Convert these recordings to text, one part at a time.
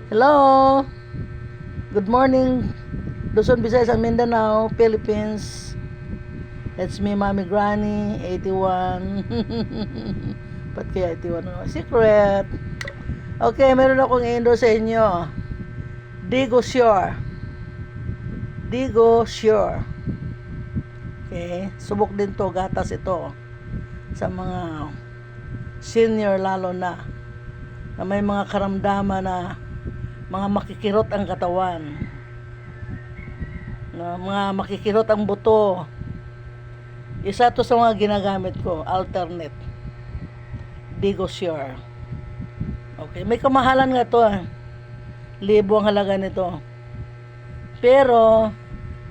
Hello! Good morning, Luzon, Visayas, and Mindanao, Philippines. It's me, Mommy Granny, 81. Ba't kaya 81? Secret! Okay, meron akong i-endorse sa inyo. Digo Sure. Digo Sure. Okay, subok din to, gatas ito. Sa mga senior lalo na may mga karamdaman na mga makikirot ang katawan, na mga makikirot ang buto. Isa to sa mga ginagamit ko, alternate. Digo Sure. Okay, may kamahalan nga to, 1,000 ang halaga nito. Pero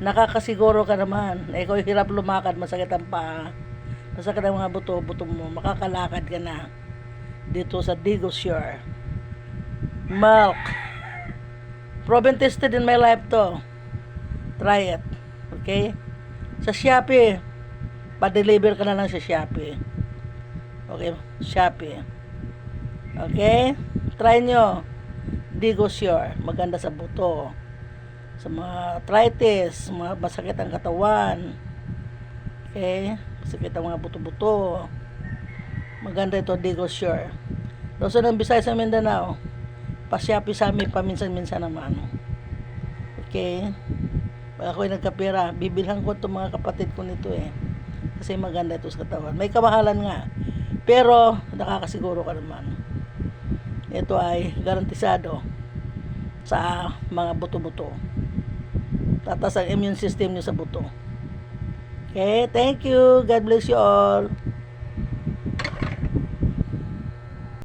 nakakasiguro ka naman na ikaw hirap lumakad, masakit ang paa, masakit ang mga buto mo, makakalakad ka na dito sa Digo Sure. Milk. Proven tested in my life to. Try it. Okay? Sa Shopee. Pa-deliver ka na lang sa Shopee. Okay? Shopee. Okay? Try nyo. Digo Sure. Maganda sa buto. Sa mga arthritis, mga masakit ang katawan. Okay? Masakit ang mga buto-buto. Maganda ito, Digo Sure. Luzon ng Visayas sa Mindanao. Pa-Shopee sa amin, paminsan-minsan naman. Okay? Pag ako'y nagkapira, bibilhan ko itong mga kapatid ko nito kasi maganda ito sa katawan. May kamahalan nga, pero nakakasiguro ka naman. Ito ay garantisado sa mga buto-buto. Tatas ang immune system nyo sa buto. Okay? Thank you. God bless you all.